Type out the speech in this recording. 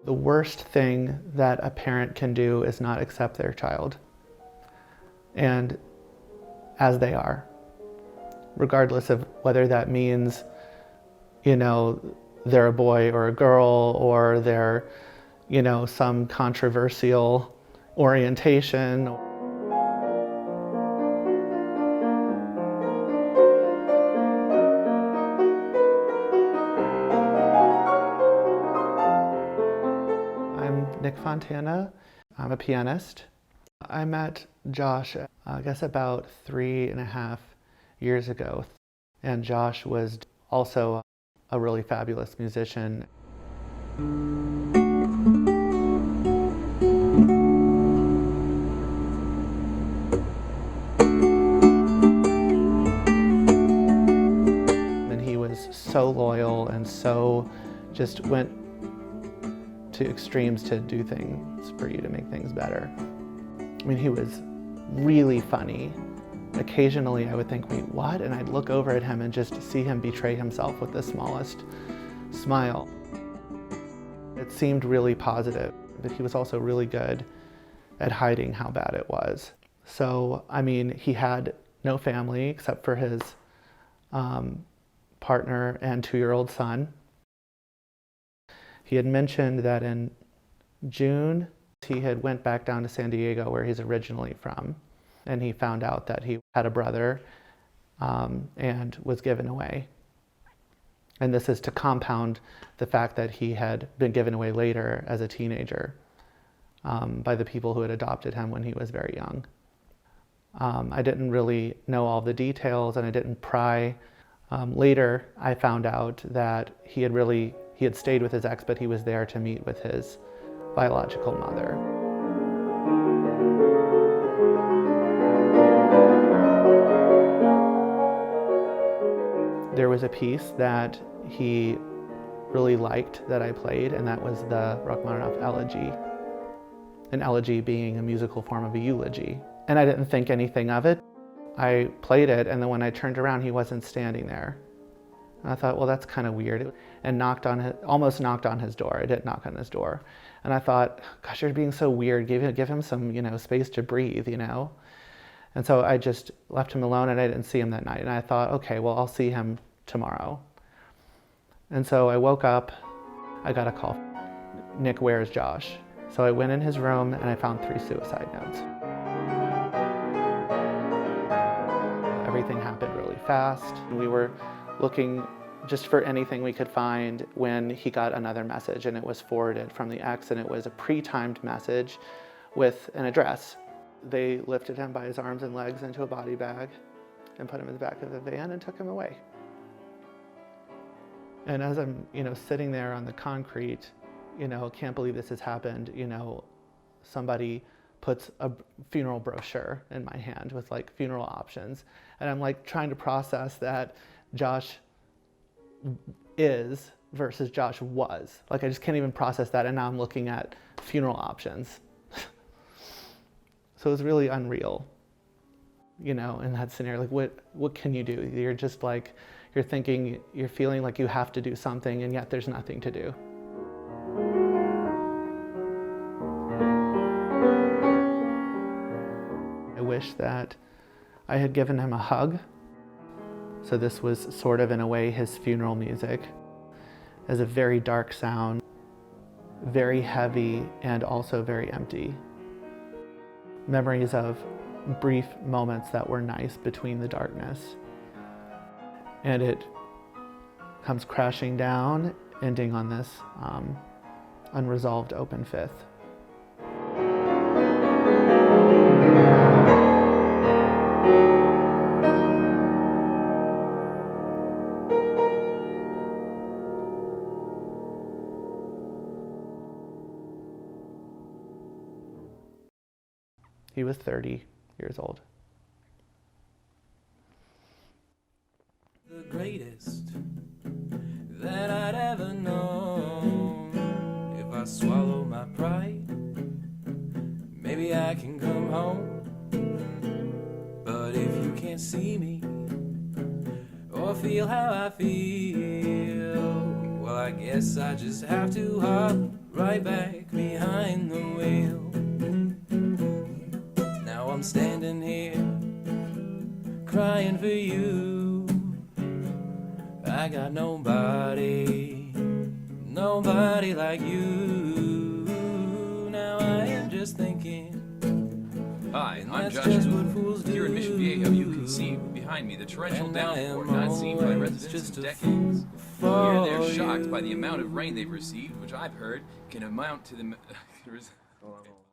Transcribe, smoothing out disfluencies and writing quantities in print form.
The worst thing that a parent can do is not accept their child, and as they are, regardless of whether that means, they're a boy or a girl, or they're, some controversial orientation. I'm Nick Fontana. I'm a pianist. I met Josh, I guess about 3.5 years ago. And Josh was also a really fabulous musician. And he was so loyal and so just went to extremes to do things for you to make things better. I mean, he was really funny. Occasionally I would think, wait, what? And I'd look over at him and just see him betray himself with the smallest smile. It seemed really positive, but he was also really good at hiding how bad it was. So, I mean, he had no family except for his partner and 2-year-old son. He had mentioned that in June, he had went back down to San Diego, where he's originally from, and he found out that he had a brother and was given away. And this is to compound the fact that he had been given away later as a teenager by the people who had adopted him when he was very young. I didn't really know all the details, and I didn't pry. Later, I found out that he had stayed with his ex, but he was there to meet with his biological mother. There was a piece that he really liked that I played, and that was the Rachmaninoff Elegy. An elegy being a musical form of a eulogy. And I didn't think anything of it. I played it, and then when I turned around, he wasn't standing there. And I thought, well, that's kind of weird, and almost knocked on his door. I didn't knock on his door. And I thought, gosh, you're being so weird. Give him some, space to breathe, And so I just left him alone, and I didn't see him that night. And I thought, okay, well, I'll see him tomorrow. And so I woke up, I got a call. Nick, where's Josh? So I went in his room, and I found 3 suicide notes. Everything happened really fast. We were looking just for anything we could find when he got another message, and it was forwarded from the ex, and it was a pre-timed message with an address. They lifted him by his arms and legs into a body bag and put him in the back of the van and took him away. And as I'm, sitting there on the concrete, can't believe this has happened, somebody puts a funeral brochure in my hand with funeral options. And I'm trying to process that Josh is versus Josh was. I just can't even process that, and now I'm looking at funeral options. So it was really unreal, in that scenario. What can you do? You're just you're thinking, you're feeling like you have to do something, and yet there's nothing to do. I wish that I had given him a hug. So this was sort of, in a way, his funeral music. It has a very dark sound, very heavy, and also very empty. Memories of brief moments that were nice between the darkness. And it comes crashing down, ending on this unresolved open fifth. He was 30 years old. The greatest that I'd ever known. If I swallow my pride, maybe I can come home. But if you can't see me or feel how I feel, Well, I guess I just have to hop right back behind the wheel. Now I'm standing here crying for you. I got nobody like you. Now I am just thinking. Hi, I'm That's Josh just Booth. what fools Here in do. Mission Viejo, you can see behind me the torrential And I downpour am not seen by always residents just in a decades. fool Here they're for shocked by you. the amount of rain they've received, which I've heard can amount to the... Hold on.